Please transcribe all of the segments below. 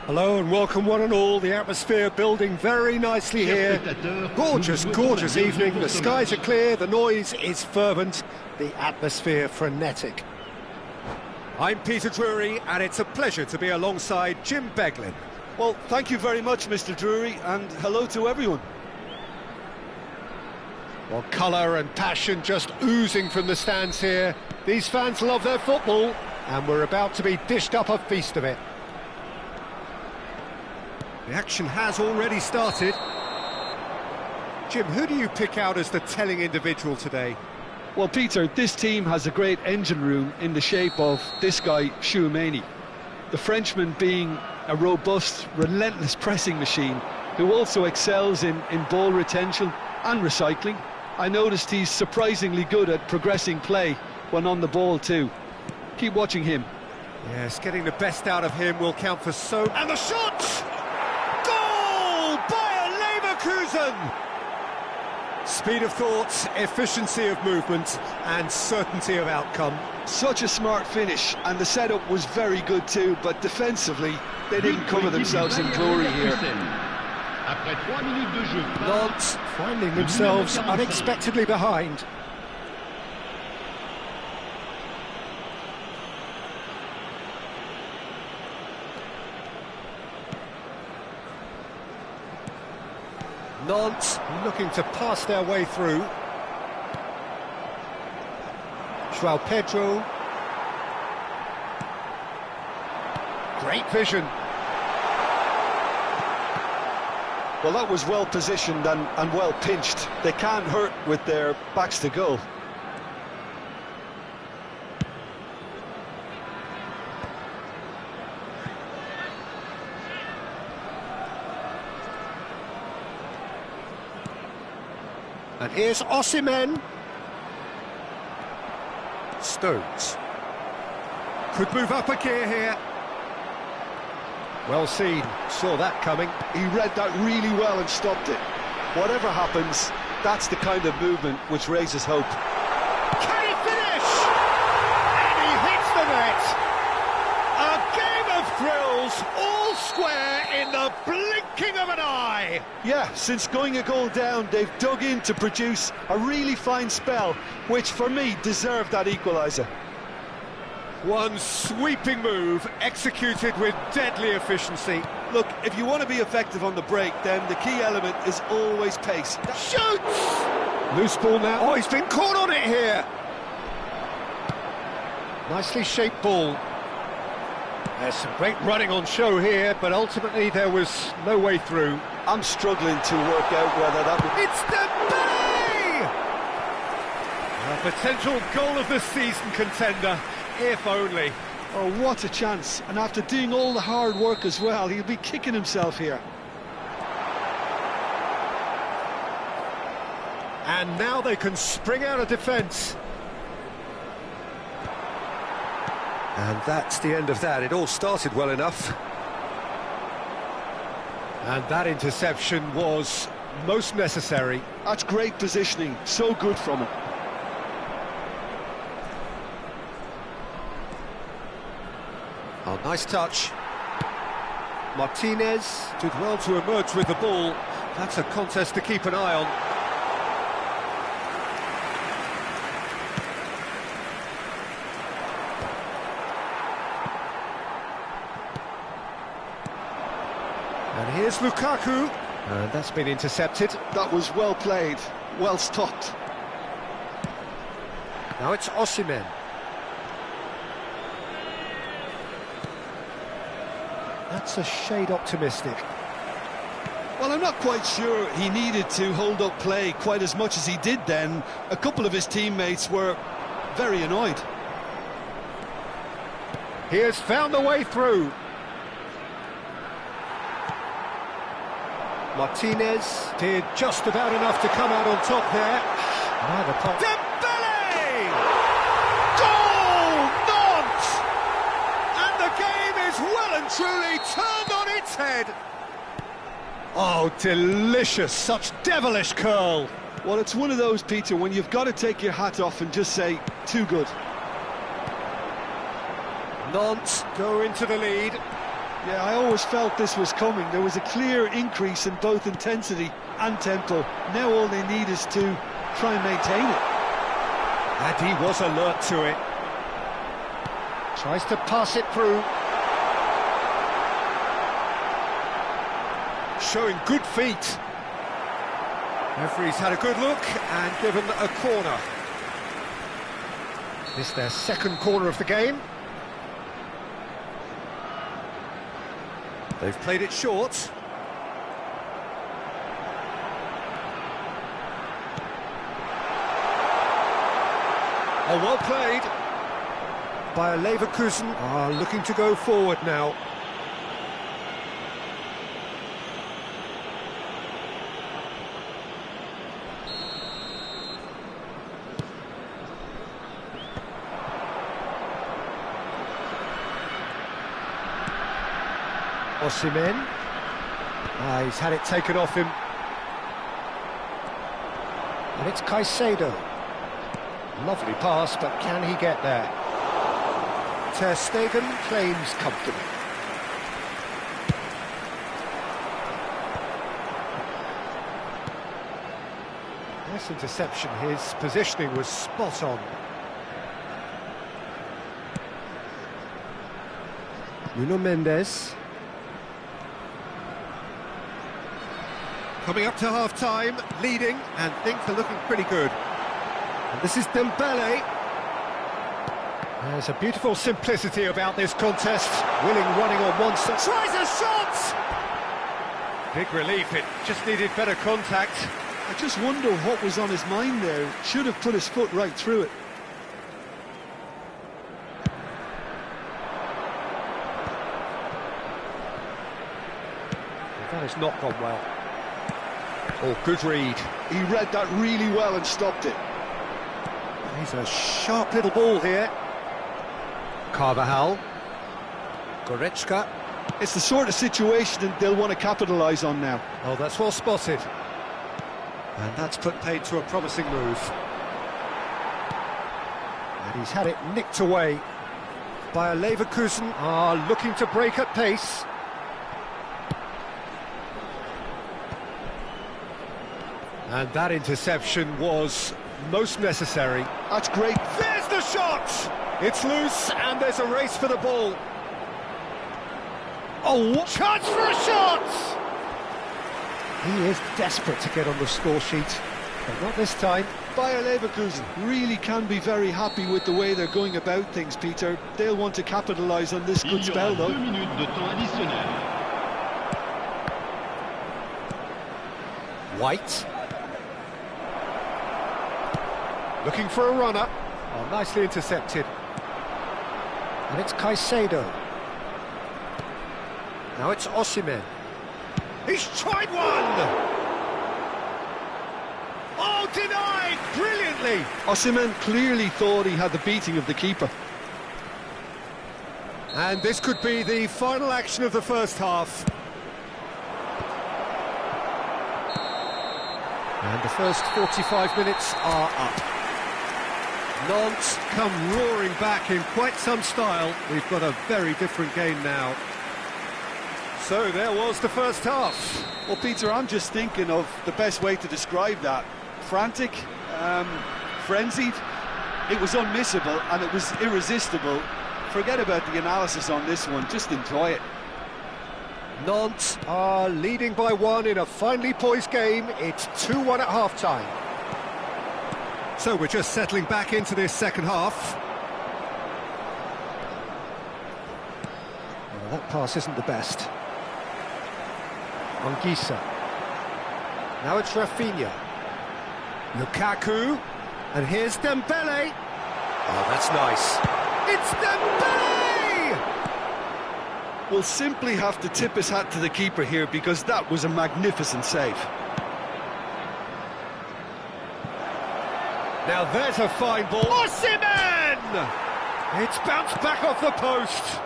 Hello and welcome one and all, the atmosphere building very nicely here. Gorgeous, gorgeous evening, the skies are clear, the noise is fervent, the atmosphere frenetic. I'm Peter Drury and it's a pleasure to be alongside Jim Beglin. Well, thank you very much, Mr. Drury, and hello to everyone. Well, colour and passion just oozing from the stands here. These fans love their football and we're about to be dished up a feast of it. The action has already started. Jim, who do you pick out as the telling individual today? Well, Peter, this team has a great engine room in the shape of this guy, Chouameni. The Frenchman being a robust, relentless pressing machine who also excels in ball retention and recycling. I noticed he's surprisingly good at progressing play when on the ball too. Keep watching him. Yes, getting the best out of him will count for so... And the shot! Speed of thought, efficiency of movement and certainty of outcome. Such a smart finish, and the setup was very good too, but defensively they didn't cover themselves in glory here. Not finding themselves unexpectedly behind. Nantes looking to pass their way through. João Pedro. Great vision. Well, that was well positioned and well pinched. They can't hurt with their backs to goal. And here's Osimhen. Stones. Could move up a gear here. Well seen, saw that coming. He read that really well and stopped it. Whatever happens, that's the kind of movement which raises hope. Can he finish? And he hits the net. A game of thrills, all square in the blinking of an eye. Yeah, since going a goal down, they've dug in to produce a really fine spell, which for me deserved that equaliser. One sweeping move, executed with deadly efficiency. Look, if you want to be effective on the break, then the key element is always pace. Shoots! Loose ball now. Oh, he's been caught on it here. Nicely shaped ball. There's some great running on show here, but ultimately there was no way through. I'm struggling to work out whether that would... It's Dembele! A potential goal of the season contender, if only. Oh, what a chance. And after doing all the hard work as well, he'll be kicking himself here. And now they can spring out of defence. And that's the end of that. It all started well enough. And that interception was most necessary. That's great positioning. So good from him. Oh, nice touch. Martinez did well to emerge with the ball. That's a contest to keep an eye on. And here's Lukaku. And that's been intercepted. That was well played, well stopped. Now it's Osimhen. That's a shade optimistic. Well, I'm not quite sure he needed to hold up play quite as much as he did then. A couple of his teammates were very annoyed. He has found the way through. Martinez did just about enough to come out on top there. Dembele! Goal! Nantes! And the game is well and truly turned on its head. Oh, delicious, such devilish curl. Well, it's one of those, Peter, when you've got to take your hat off and just say, too good. Nantes go into the lead. Yeah, I always felt this was coming. There was a clear increase in both intensity and tempo. Now all they need is to try and maintain it. And he was alert to it. Tries to pass it through. Showing good feet. Referee's had a good look and given a corner. This is their second corner of the game. They've played it short. Oh, well played. Bayer Leverkusen are looking to go forward now. Osimhen. He's had it taken off him. And it's Caicedo. Lovely pass, but can he get there? Ter Stegen claims comfortably. Nice interception, his positioning was spot on. Nuno Mendes. Coming up to half-time, leading, and things are looking pretty good. And this is Dembele. There's a beautiful simplicity about this contest. Willing running on one side. Tries a shot! Big relief, it just needed better contact. I just wonder what was on his mind there. Should have put his foot right through it. That has not gone well. Oh, good read. He read that really well and stopped it. He's a sharp little ball here. Carvajal. Goretzka. It's the sort of situation that they'll want to capitalise on now. Oh, that's well spotted. And that's put paid to a promising move. And he's had it nicked away. Bayer Leverkusen are looking to break at pace. And that interception was most necessary. That's great. There's the shot! It's loose, and there's a race for the ball. Oh, what chance for a shot! He is desperate to get on the score sheet, but not this time. Bayer Leverkusen really can be very happy with the way they're going about things, Peter. They'll want to capitalise on this good spell, though. White. Looking for a runner. Oh, nicely intercepted. And it's Caicedo. Now it's Osimhen. He's tried one! Oh, denied! Brilliantly! Osimhen clearly thought he had the beating of the keeper. And this could be the final action of the first half. And the first 45 minutes are up. Nantes come roaring back in quite some style. We've got a very different game now. So there was the first half. Well, Peter, I'm just thinking of the best way to describe that. Frantic, frenzied. It was unmissable and it was irresistible. Forget about the analysis on this one, just enjoy it. Nantes are leading by 1 in a finely poised game. It's 2-1 at half-time. So we're just settling back into this second half. Well, that pass isn't the best. Anguissa. Now it's Rafinha. Lukaku. And here's Dembele. Oh, that's nice. It's Dembele! We'll simply have to tip his hat to the keeper here because that was a magnificent save. Now there's a fine ball. Osimhen! It's bounced back off the post.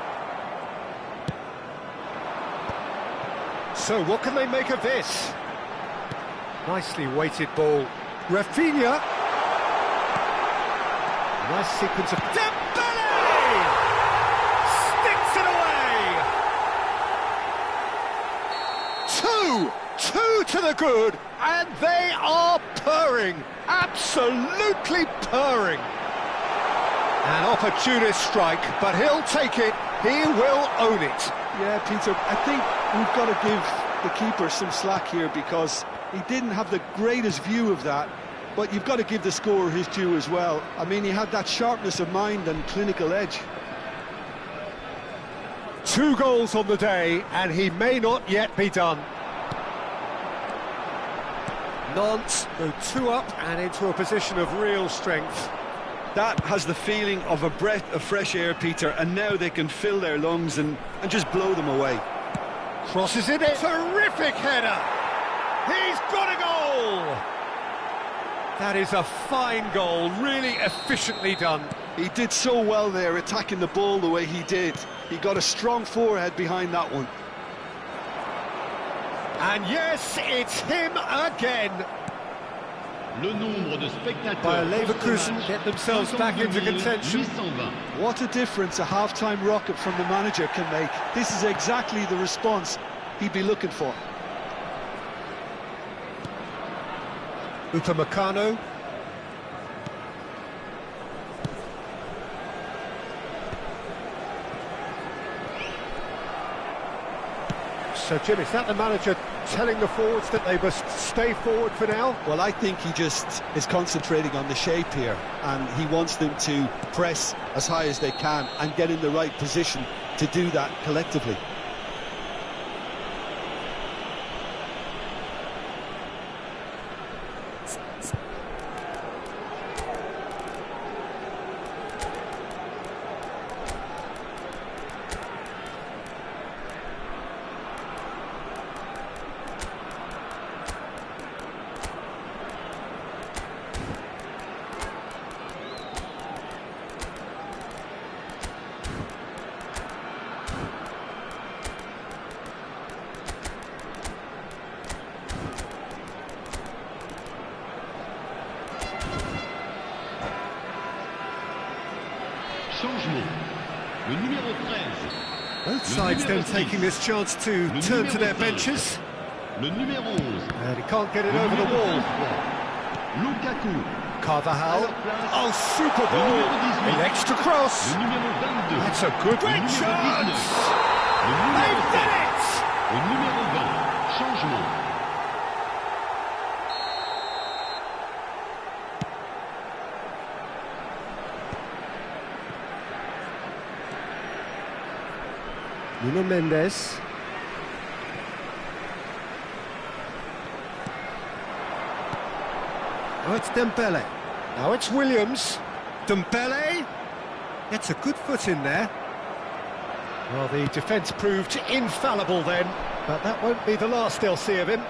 So what can they make of this? Nicely weighted ball. Rafinha. Nice sequence of... Dembele! Sticks it away! 2 to the good, and they are purring. Absolutely purring. An opportunist strike, but he'll take it. He will own it. Yeah, Peter, I think we've got to give the keeper some slack here because he didn't have the greatest view of that, but you've got to give the scorer his due as well. I mean, he had that sharpness of mind and clinical edge. 2 goals on the day, and he may not yet be done. Nantes go 2 up and into a position of real strength. That has the feeling of a breath of fresh air, Peter, and now they can fill their lungs and just blow them away. Crosses it in. Terrific header. He's got a goal. That is a fine goal, really efficiently done. He did so well there, attacking the ball the way he did. He got a strong forehead behind that one. And yes, it's him again. By Leverkusen get themselves back into contention. What a difference a half-time rocket from the manager can make. This is exactly the response he'd be looking for. Upamecano. So, Jim, is that the manager telling the forwards that they must stay forward for now? Well, I think he just is concentrating on the shape here, and he wants them to press as high as they can and get in the right position to do that collectively. Both sides then taking this chance to turn to their benches. And he can't get it over the wall. Carvajal. Oh, super ball. An extra cross. That's a good great chance. They've done it. Nuno Mendes. Now it's Dembele. Now it's Williams. Dembele gets a good foot in there. Well, the defence proved infallible then, but that won't be the last they'll see of him.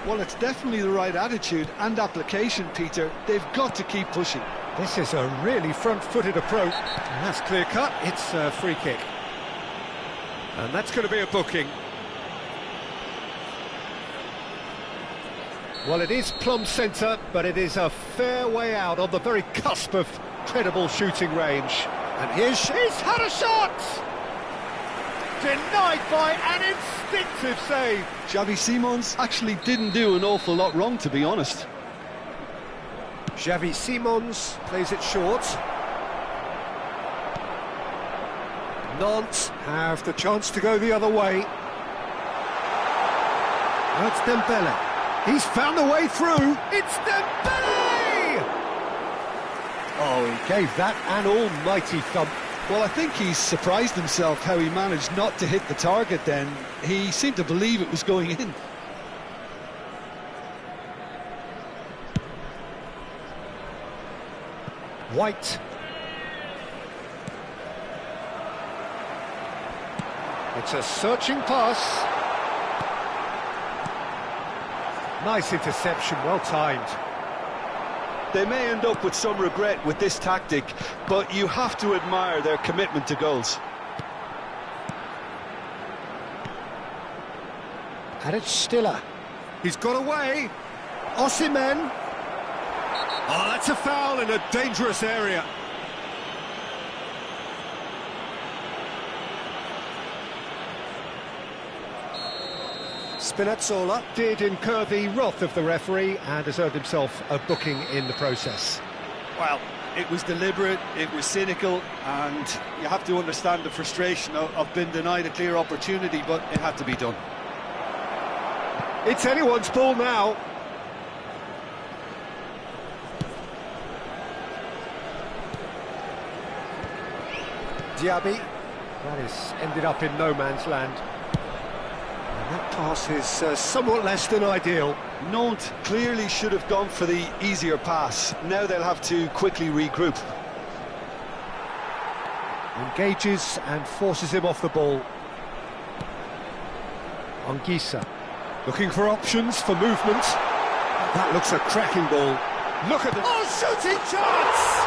Well, it's definitely the right attitude and application, Peter. They've got to keep pushing. This is a really front-footed approach. And that's clear-cut. It's a free kick. And that's going to be a booking. Well, it is plumb centre, but it is a fair way out on the very cusp of credible shooting range. And he's had a shot! Denied by an instinctive save. Xavi Simons actually didn't do an awful lot wrong, to be honest. Xavi Simons plays it short. Nantes have the chance to go the other way. That's Dembele. He's found a way through. It's Dembele! Oh, he gave that an almighty thump. Well, I think he's surprised himself how he managed not to hit the target then. He seemed to believe it was going in. White. It's a searching pass. Nice interception, well timed. They may end up with some regret with this tactic, but you have to admire their commitment to goals. And it's Stiller. He's got away. Osimhen. Oh, that's a foul in a dangerous area. Spinazzola did incur the wrath of the referee and has earned himself a booking in the process. Well, it was deliberate, it was cynical, and you have to understand the frustration of being denied a clear opportunity, but it had to be done. It's anyone's ball now. Diaby. That has ended up in no man's land. And that pass is somewhat less than ideal. Nantes clearly should have gone for the easier pass. Now they'll have to quickly regroup. Engages and forces him off the ball. Anguissa. Looking for options for movement. That looks a cracking ball. Look at the... Oh, shooting chance!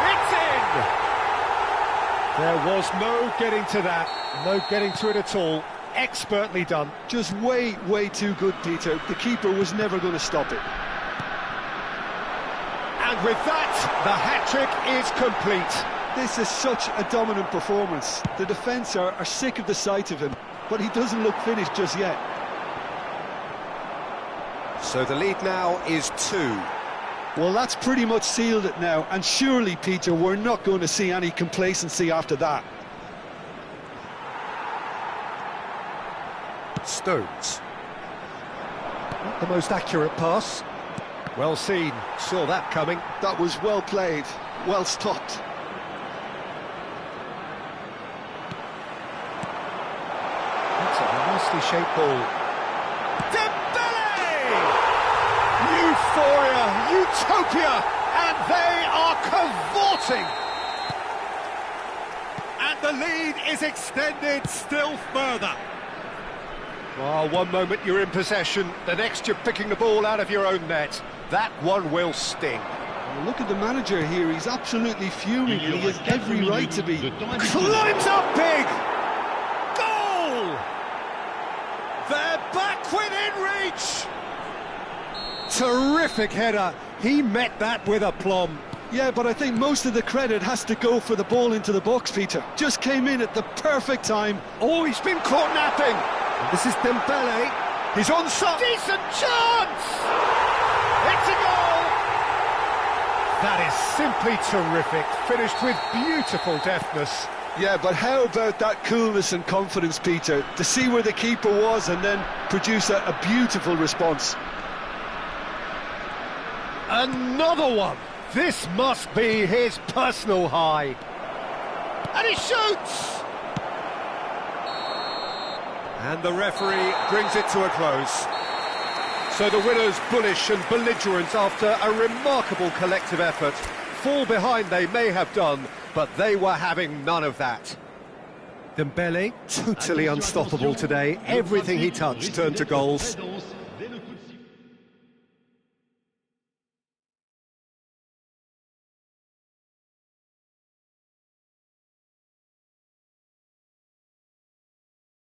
It's in! There was no getting to that. No getting to it at all. Expertly done. Just way too good, Peter. The keeper was never going to stop it. And with that, the hat-trick is complete. This is such a dominant performance. The defence are sick of the sight of him, but he doesn't look finished just yet. So the lead now is 2. Well, that's pretty much sealed it now, and surely, Peter, we're not going to see any complacency after that. Stones. Not the most accurate pass. Well seen, saw that coming. That was well played, well stopped. That's a nicely shaped ball. Dembele! Euphoria, utopia, and they are cavorting. And the lead is extended still further. Well, one moment you're in possession, the next you're picking the ball out of your own net. That one will sting. Well, look at the manager here, he's absolutely fuming and he has every right to be. Climbs up big! Goal! They're back within reach! Terrific header, he met that with aplomb. Yeah, but I think most of the credit has to go for the ball into the box, Peter. Just came in at the perfect time. Oh, he's been caught napping! This is Dembele. He's on some decent chance! It's a goal! That is simply terrific. Finished with beautiful deftness. Yeah, but how about that coolness and confidence, Peter? To see where the keeper was and then produce a beautiful response. Another one! This must be his personal high. And he shoots! And the referee brings it to a close. So the winners, bullish and belligerent after a remarkable collective effort. Fall behind they may have done, but they were having none of that. Dembele, totally unstoppable today. Everything he touched turned to goals.